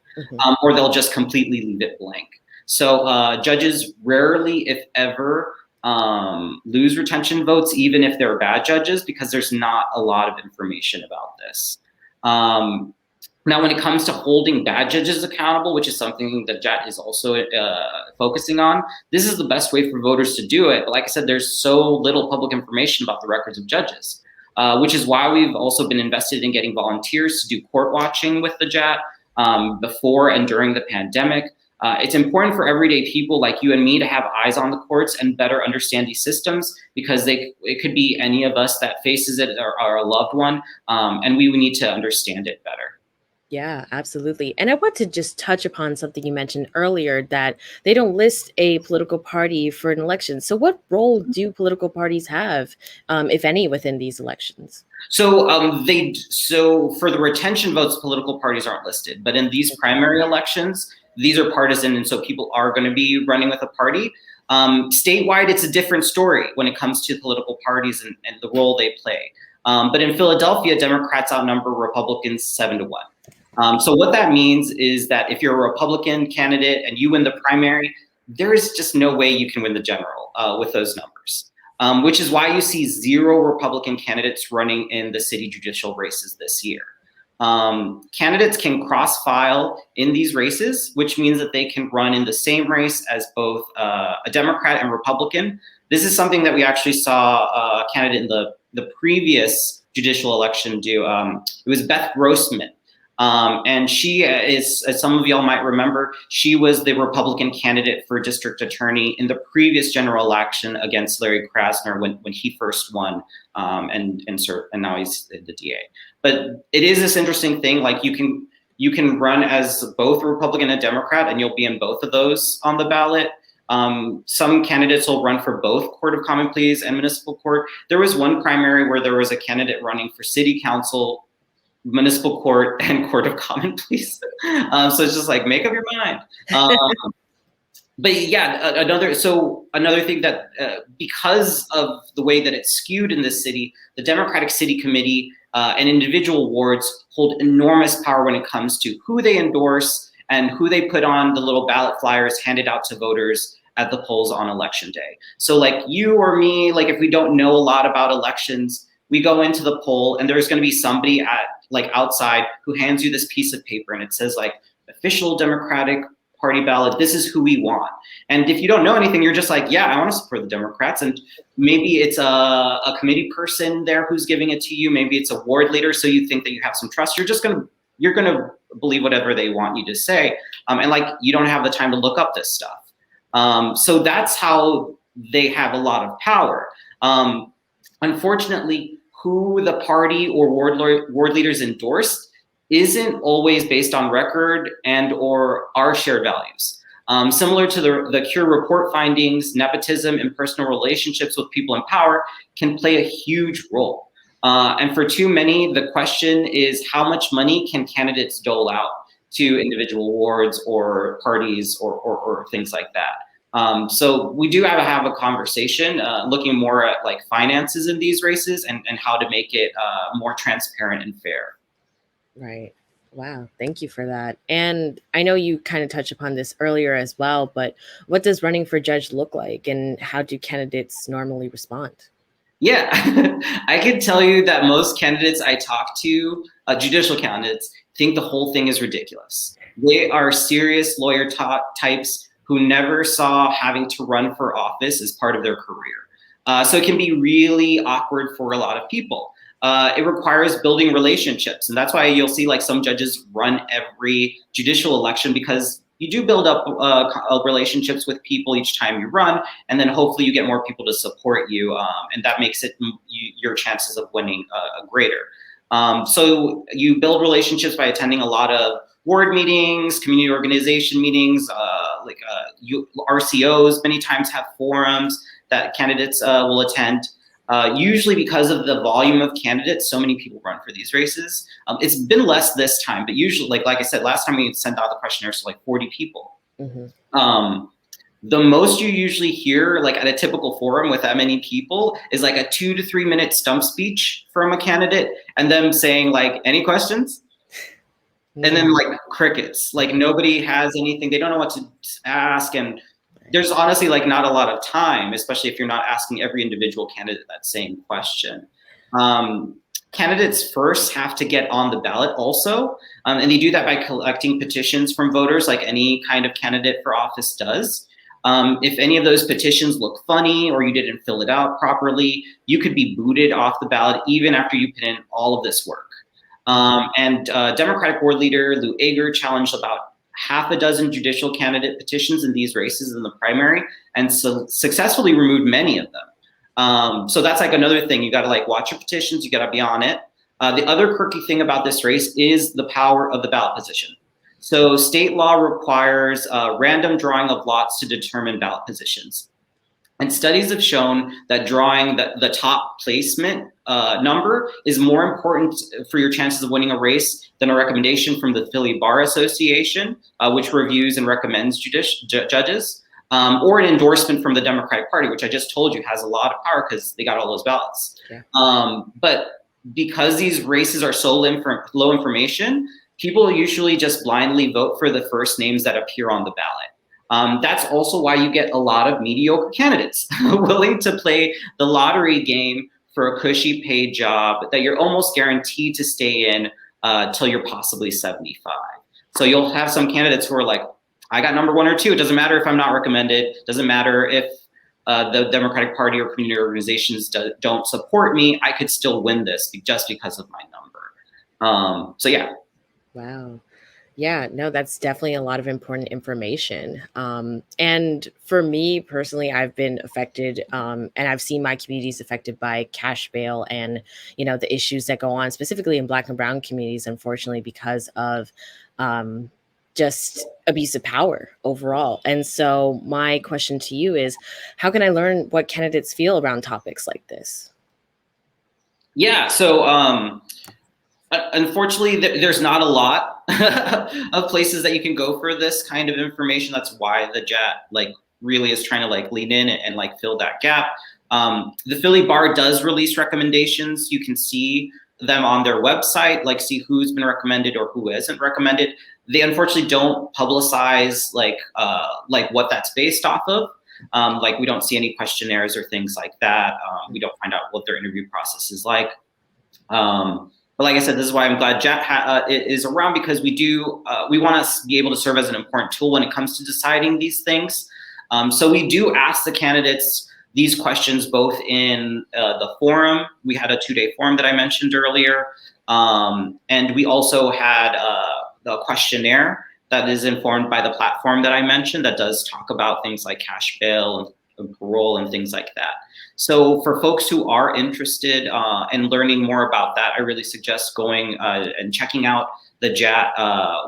S2: or they'll just completely leave it blank. So judges rarely, if ever, lose retention votes, even if they're bad judges, because there's not a lot of information about this. Now, when it comes to holding bad judges accountable, which is something that JAT is also focusing on, this is the best way for voters to do it. But like I said, there's so little public information about the records of judges, which is why we've also been invested in getting volunteers to do court watching with the JAT before and during the pandemic. It's important for everyday people like you and me to have eyes on the courts and better understand these systems, because it could be any of us that faces it, or a loved one, and we need to understand it better.
S8: Yeah, absolutely. And I want to just touch upon something you mentioned earlier, that they don't list a political party for an election. So what role do political parties have, if any, within these elections? So
S2: for the retention votes, political parties aren't listed, but in these primary elections, these are partisan, and so people are going to be running with a party. Statewide, it's a different story when it comes to political parties and the role they play. But in Philadelphia, Democrats outnumber Republicans 7-1. So what that means is that if you're a Republican candidate and you win the primary, there is just no way you can win the general with those numbers, which is why you see 0 Republican candidates running in the city judicial races this year. Candidates can cross-file in these races, which means that they can run in the same race as both a Democrat and Republican. This is something that we actually saw a candidate in the previous judicial election do. It was Beth Grossman. And she is, as some of y'all might remember, she was the Republican candidate for district attorney in the previous general election against Larry Krasner when he first won, and now he's the DA. But it is this interesting thing, like you can run as both a Republican and a Democrat, and you'll be in both of those on the ballot. Some candidates will run for both Court of Common Pleas and municipal court. There was one primary where there was a candidate running for city council municipal court and court of common pleas. So it's just like, make up your mind. But yeah, another thing that because of the way that it's skewed in this city, the Democratic City Committee and individual wards hold enormous power when it comes to who they endorse and who they put on the little ballot flyers handed out to voters at the polls on election day. So like you or me, like if we don't know a lot about elections, we go into the poll and there's going to be somebody at like outside who hands you this piece of paper and it says like official Democratic Party ballot, this is who we want. And if you don't know anything, you're just like, yeah, I want to support the Democrats. And maybe it's a committee person there who's giving it to you. Maybe it's a ward leader. So you think that you have some trust. You're going to believe whatever they want you to say. And like, you don't have the time to look up this stuff. So that's how they have a lot of power. Unfortunately, who the party or ward leaders endorsed isn't always based on record and or our shared values. Similar to the CURE report findings, nepotism and personal relationships with people in power can play a huge role. And for too many, the question is how much money can candidates dole out to individual wards or parties or things like that. So we do have a conversation looking more at like finances in these races and how to make it more transparent and fair.
S8: Right. Wow. Thank you for that. And I know you kind of touched upon this earlier as well, but what does running for judge look like and how do candidates normally respond?
S2: Yeah, I can tell you that most candidates I talk to, judicial candidates, think the whole thing is ridiculous. They are serious lawyer types who never saw having to run for office as part of their career. So it can be really awkward for a lot of people. It requires building relationships. And that's why you'll see like some judges run every judicial election because you do build up relationships with people each time you run. And then hopefully you get more people to support you. And that makes it your chances of winning greater. So you build relationships by attending a lot of ward meetings, community organization meetings, RCOs many times have forums that candidates will attend. Usually because of the volume of candidates, so many people run for these races. It's been less this time, but usually, like I said, last time we sent out the questionnaires to like 40 people. Mm-hmm. The most you usually hear, like at a typical forum with that many people, is like a 2 to 3 minute stump speech from a candidate, and them saying like, "Any questions?" Mm-hmm. And then like crickets. Like nobody has anything. They don't know what to ask, and there's honestly like not a lot of time, especially if you're not asking every individual candidate that same question. Candidates first have to get on the ballot also, and they do that by collecting petitions from voters like any kind of candidate for office does. If any of those petitions look funny or you didn't fill it out properly, you could be booted off the ballot even after you put in all of this work. And Democratic ward leader Lou Ager challenged about half a dozen judicial candidate petitions in these races in the primary and successfully removed many of them. So that's like another thing. You got to like watch your petitions. You got to be on it. The other quirky thing about this race is the power of the ballot position. So state law requires random drawing of lots to determine ballot positions. And studies have shown that drawing the top placement number is more important for your chances of winning a race than a recommendation from the Philly Bar Association, which reviews and recommends judges, or an endorsement from the Democratic Party, which I just told you has a lot of power because they got all those ballots. Yeah. But because these races are so low information, people usually just blindly vote for the first names that appear on the ballot. That's also why you get a lot of mediocre candidates willing to play the lottery game for a cushy paid job that you're almost guaranteed to stay in till you're possibly 75. So you'll have some candidates who are like, I got number 1 or 2. It doesn't matter if I'm not recommended. Doesn't matter if the Democratic Party or community organizations don't support me. I could still win this just because of my number. So yeah.
S8: Wow. Yeah, no, that's definitely a lot of important information. And for me personally, I've been affected and I've seen my communities affected by cash bail and, you know, the issues that go on specifically in Black and Brown communities, unfortunately, because of just abuse of power overall. And so my question to you is, how can I learn what candidates feel around topics like this?
S2: Yeah, so Unfortunately, there's not a lot of places that you can go for this kind of information. That's why the JAT like really is trying to like lean in and like fill that gap. The Philly Bar does release recommendations. You can see them on their website, like see who's been recommended or who isn't recommended. They unfortunately don't publicize like what that's based off of. Like we don't see any questionnaires or things like that. We don't find out what their interview process is like. But like I said, this is why I'm glad JAT is around, because we want to be able to serve as an important tool when it comes to deciding these things. So we do ask the candidates these questions both in the forum. We had a 2-day forum that I mentioned earlier. And we also had the questionnaire that is informed by the platform that I mentioned that does talk about things like cash bail and parole and things like that. So for folks who are interested in learning more about that, I really suggest going and checking out the JAT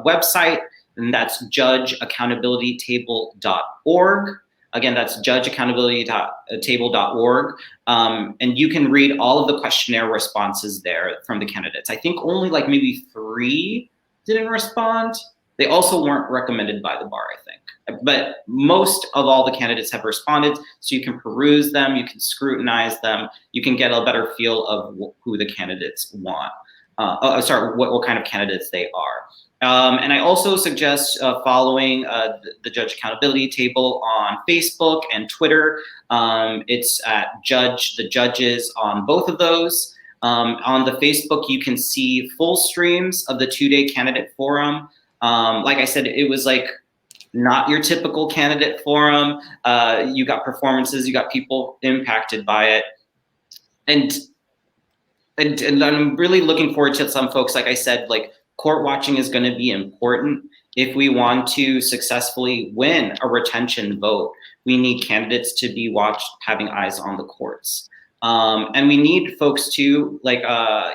S2: website, and that's judgeaccountabilitytable.org. Again, that's judgeaccountabilitytable.org. And you can read all of the questionnaire responses there from the candidates. I think only like maybe 3 didn't respond. They also weren't recommended by the bar, I think. But most of all the candidates have responded, so you can peruse them, you can scrutinize them, you can get a better feel of who the candidates want. What kind of candidates they are. And I also suggest following the Judge Accountability Table on Facebook and Twitter. It's at the Judges on both of those. On the Facebook, you can see full streams of the 2-day candidate forum. Like I said, it was like not your typical candidate forum. You got performances, you got people impacted by it. And I'm really looking forward to some folks, like I said, like court watching is going to be important. If we want to successfully win a retention vote, we need candidates to be watched, having eyes on the courts. And we need folks to like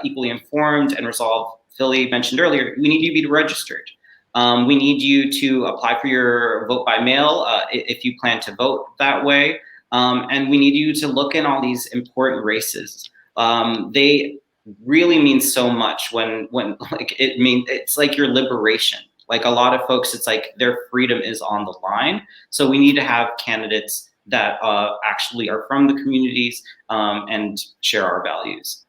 S2: equally informed and resolve. Philly mentioned earlier, we need you to be registered. We need you to apply for your vote by mail if you plan to vote that way. And we need you to look in all these important races. They really mean so much when like it's like your liberation. Like a lot of folks, it's like their freedom is on the line. So we need to have candidates that actually are from the communities and share our values.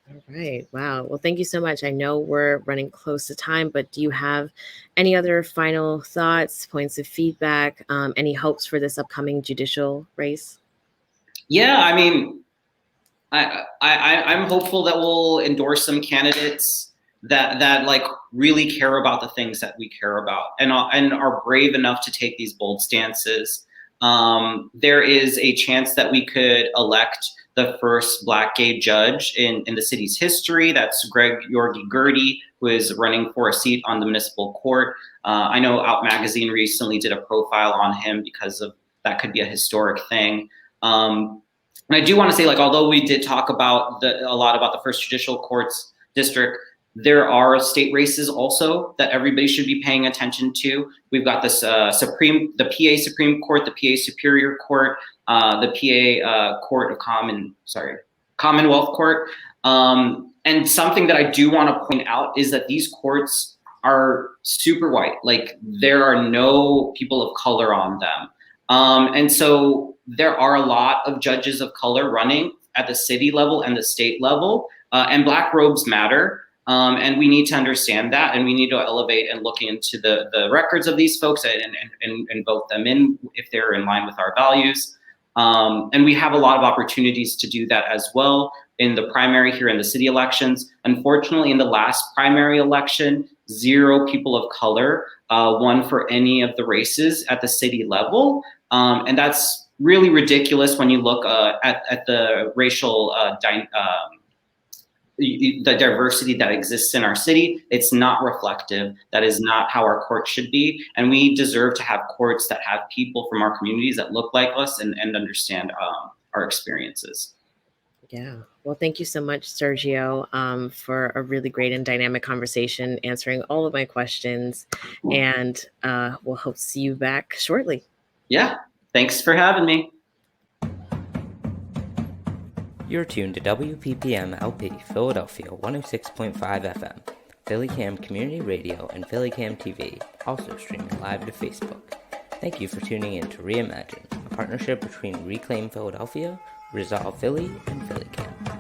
S8: All right. Wow. Well, thank you so much. I know we're running close to time, but do you have any other final thoughts, points of feedback, any hopes for this upcoming judicial race?
S2: Yeah, I mean, I'm hopeful that we'll endorse some candidates that like really care about the things that we care about and are brave enough to take these bold stances. There is a chance that we could elect the first Black gay judge in the city's history. That's Greg Yorgi-Gertie, who is running for a seat on the municipal court. I know Out Magazine recently did a profile on him because of that could be a historic thing. And I do want to say, like, although we did talk about a lot about the First Judicial Court's district, there are state races also that everybody should be paying attention to. We've got this the PA Supreme Court, the PA Superior Court, the PA Commonwealth Court. And something that I do want to point out is that these courts are super white. Like there are no people of color on them. And so there are a lot of judges of color running at the city level and the state level, and Black robes matter. And we need to understand that, and we need to elevate and look into the records of these folks and vote them in if they're in line with our values. And we have a lot of opportunities to do that as well in the primary here in the city elections. Unfortunately, in the last primary election, 0 people of color won for any of the races at the city level. And that's really ridiculous when you look at the racial the diversity that exists in our city. It's not reflective. That is not how our court should be. And we deserve to have courts that have people from our communities that look like us and understand our experiences.
S8: Yeah. Well, thank you so much, Sergio, for a really great and dynamic conversation, answering all of my questions. And we'll hope to see you back shortly.
S2: Yeah. Thanks for having me.
S1: You're tuned to WPPM LP Philadelphia 106.5 FM, PhillyCam Community Radio, and PhillyCam TV, also streaming live to Facebook. Thank you for tuning in to Reimagine, a partnership between Reclaim Philadelphia, Resolve Philly, and PhillyCam.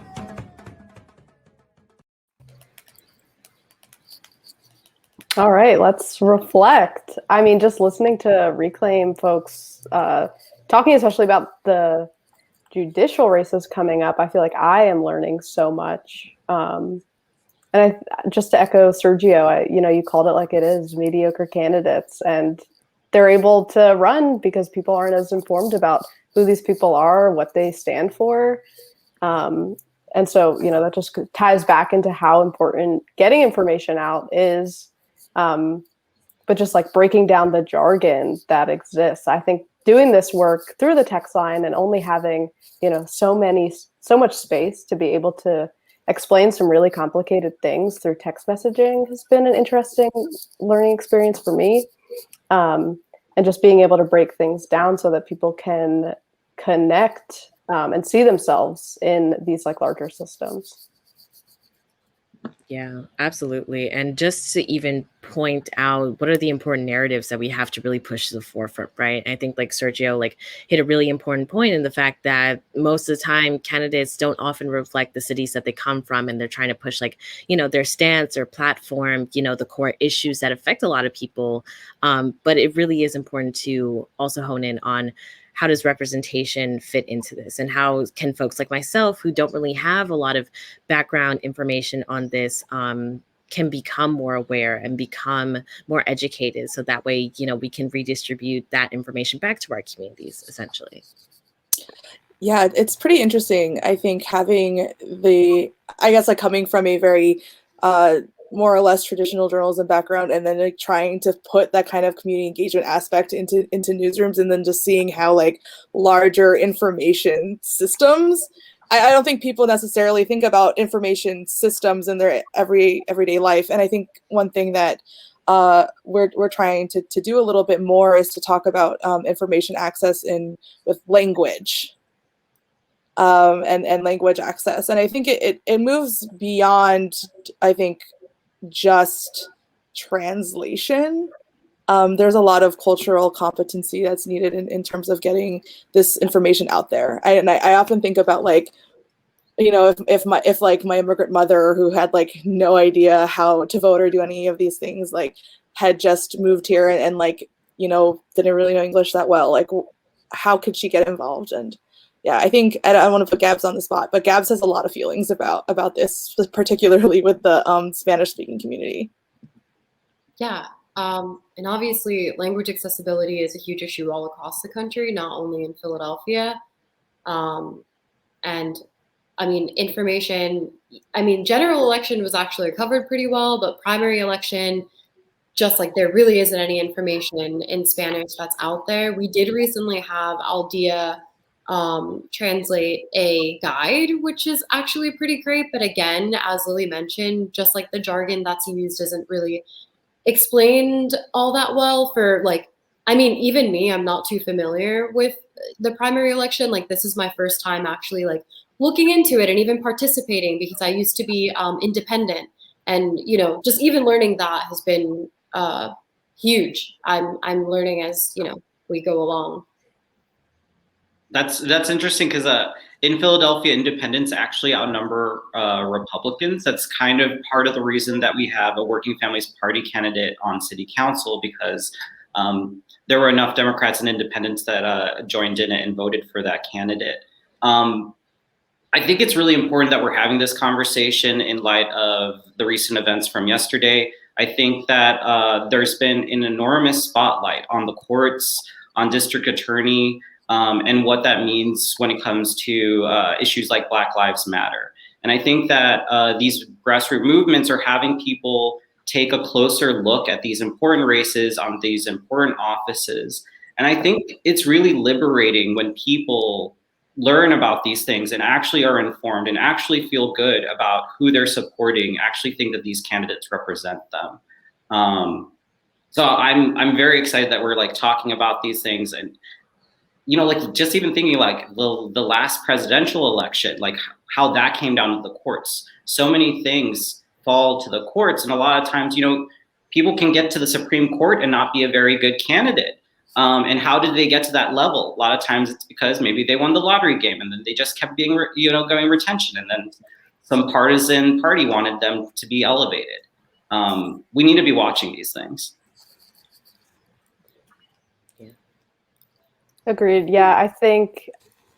S6: All right, let's reflect. I mean, just listening to Reclaim folks talking especially about the judicial races coming up, I feel like I am learning so much. And just to echo Sergio, you called it like it is, mediocre candidates, and they're able to run because people aren't as informed about who these people are, what they stand for. And so, that just ties back into how important getting information out is. But just like breaking down the jargon that exists. I think doing this work through the text line and only having, so much space to be able to explain some really complicated things through text messaging has been an interesting learning experience for me. And just being able to break things down so that people can connect and see themselves in these like larger systems.
S8: Yeah, absolutely. And just to even point out what are the important narratives that we have to really push to the forefront, right? I think like Sergio hit a really important point in the fact that most of the time candidates don't often reflect the cities that they come from, and they're trying to push their stance or platform, the core issues that affect a lot of people. But it really is important to also hone in on how does representation fit into this, and how can folks like myself who don't really have a lot of background information on this can become more aware and become more educated, so that way we can redistribute that information back to our communities essentially.
S5: Yeah, it's pretty interesting. I think having coming from a very more or less traditional journalism background, and then trying to put that kind of community engagement aspect into newsrooms, and then just seeing how larger information systems. I don't think people necessarily think about information systems in their everyday life, and I think one thing that we're trying to do a little bit more is to talk about information access with language. And language access, and I think it moves beyond, I think, just translation. There's a lot of cultural competency that's needed in terms of getting this information out there. I often think about if my immigrant mother, who had no idea how to vote or do any of these things, had just moved here and didn't really know English that well, how could she get involved? And yeah, I think I don't want to put Gabs on the spot, but Gabs has a lot of feelings about this, particularly with the Spanish-speaking community.
S3: Yeah, and obviously language accessibility is a huge issue all across the country, not only in Philadelphia. And I mean, general election was actually covered pretty well, but primary election, just there really isn't any information in Spanish that's out there. We did recently have Aldea translate a guide, which is actually pretty great. But again, as Lily mentioned, just the jargon that's used isn't really explained all that well for even me, I'm not too familiar with the primary election. This is my first time actually looking into it and even participating, because I used to be independent, and just even learning that has been huge. I'm learning as we go along.
S2: That's interesting, because in Philadelphia, independents actually outnumber Republicans. That's kind of part of the reason that we have a Working Families Party candidate on city council, because there were enough Democrats and independents that joined in it and voted for that candidate. I think it's really important that we're having this conversation in light of the recent events from yesterday. I think that there's been an enormous spotlight on the courts, on district attorney, and what that means when it comes to issues like Black Lives Matter. And I think that these grassroots movements are having people take a closer look at these important races on these important offices. And I think it's really liberating when people learn about these things and actually are informed and actually feel good about who they're supporting, actually think that these candidates represent them. So I'm very excited that we're talking about these things. And you know, like just even thinking like the last presidential election, like how that came down to the courts. So many things fall to the courts, and a lot of times, you know, people can get to the Supreme Court and not be a very good candidate. And how did they get to that level? A lot of times it's because maybe they won the lottery game and then they just kept being, you know, going retention, and then some partisan party wanted them to be elevated. We need to be watching these things.
S6: Agreed. Yeah, I think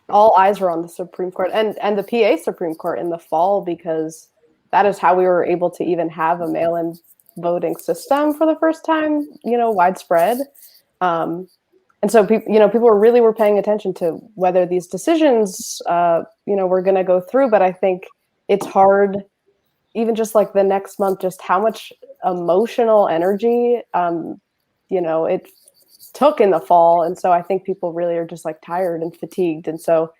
S6: all eyes were on the Supreme Court and the PA Supreme Court in the fall, because that is how we were able to even have a mail-in voting system for the first time, you know, widespread. And so people were paying attention to whether these decisions, you know, were going to go through. But I think it's hard, even just like the next month, just how much emotional energy, you know, it took in the fall. And so I think people really are just like tired and fatigued. And so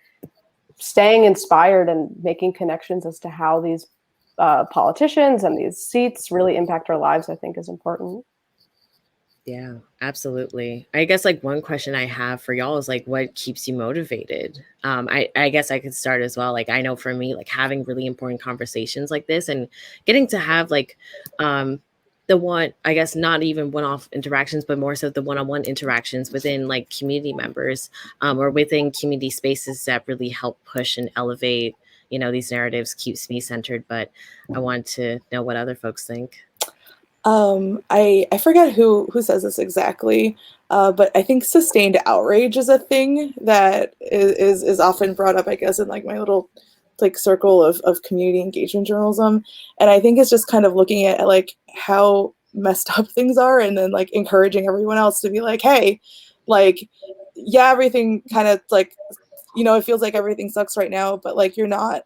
S6: staying inspired and making connections as to how these politicians and these seats really impact our lives, I think is important.
S8: Yeah, absolutely. I guess like one question I have for y'all is like, what keeps you motivated? I guess I could start as well. Like, I know for me, like having really important conversations like this and getting to have like, the one, I guess not even one-off interactions, but more so the one-on-one interactions within like community members, or within community spaces that really help push and elevate, you know, these narratives keeps me centered. But I want to know what other folks think.
S5: I forget who says this exactly, but I think sustained outrage is a thing that is often brought up, I guess, in like my little like circle of community engagement journalism. And I think it's just kind of looking at like how messed up things are and then like encouraging everyone else to be like, hey, like, yeah, everything kind of like, you know, it feels like everything sucks right now, but like you're not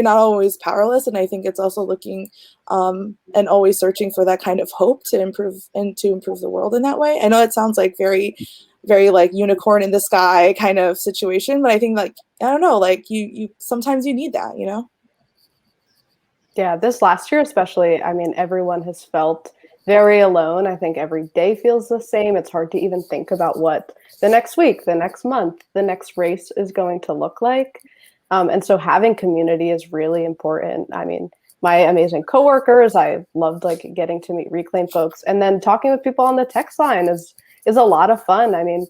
S5: always powerless. And I think it's also looking and always searching for that kind of hope to improve the world in that way. I know it sounds like very, very like unicorn in the sky kind of situation, but I think like, I don't know, like you sometimes you need that, you know?
S6: Yeah, this last year especially, I mean, everyone has felt very alone. I think every day feels the same. It's hard to even think about what the next week, the next month, the next race is going to look like. And so having community is really important. I mean, my amazing coworkers, I loved like getting to meet Reclaim folks, and then talking with people on the text line is a lot of fun. I mean,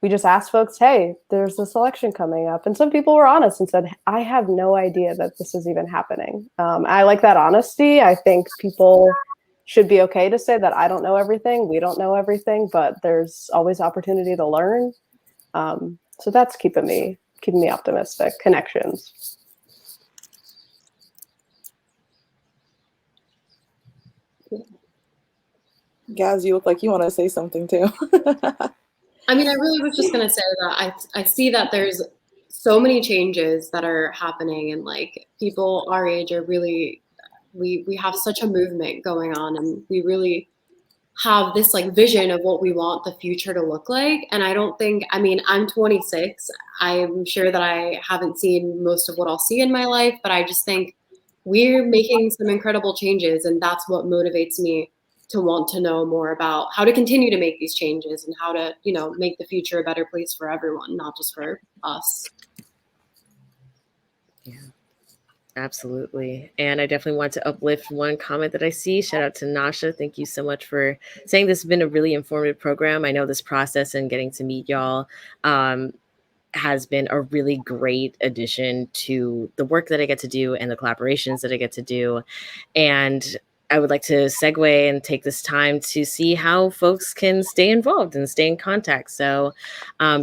S6: we just asked folks, hey, there's this election coming up. And some people were honest and said, I have no idea that this is even happening. I like that honesty. I think people should be okay to say that I don't know everything. We don't know everything, but there's always opportunity to learn. So that's keeping me optimistic. Connections.
S5: Gaz, you look like you want to say something too.
S3: I mean, I really was just going to say that I see that there's so many changes that are happening, and like people our age are really, we have such a movement going on, and we really have this like vision of what we want the future to look like. And I don't think, I mean, I'm 26. I'm sure that I haven't seen most of what I'll see in my life, but I just think we're making some incredible changes, and that's what motivates me to want to know more about how to continue to make these changes and how to, you know, make the future a better place for everyone, not just for us.
S8: Yeah, absolutely. And I definitely want to uplift one comment that I see. Shout out to Nasha. Thank you so much for saying this has been a really informative program. I know this process and getting to meet y'all has been a really great addition to the work that I get to do and the collaborations that I get to do. And I would like to segue and take this time to see how folks can stay involved and stay in contact. So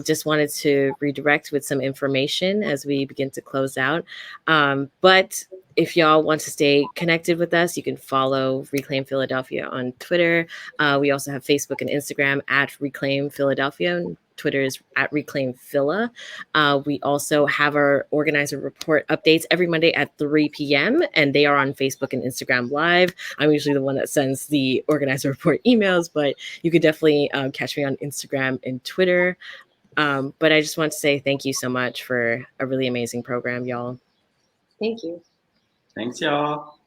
S8: just wanted to redirect with some information as we begin to close out. But if y'all want to stay connected with us, you can follow Reclaim Philadelphia on Twitter. We also have Facebook and Instagram at Reclaim Philadelphia. Twitter is at Reclaim Phila. We also have our organizer report updates every Monday at 3 p.m. and they are on Facebook and Instagram Live. I'm usually the one that sends the organizer report emails, but you could definitely catch me on Instagram and Twitter. But I just want to say thank you so much for a really amazing program, y'all.
S3: Thank you.
S2: Thanks, y'all.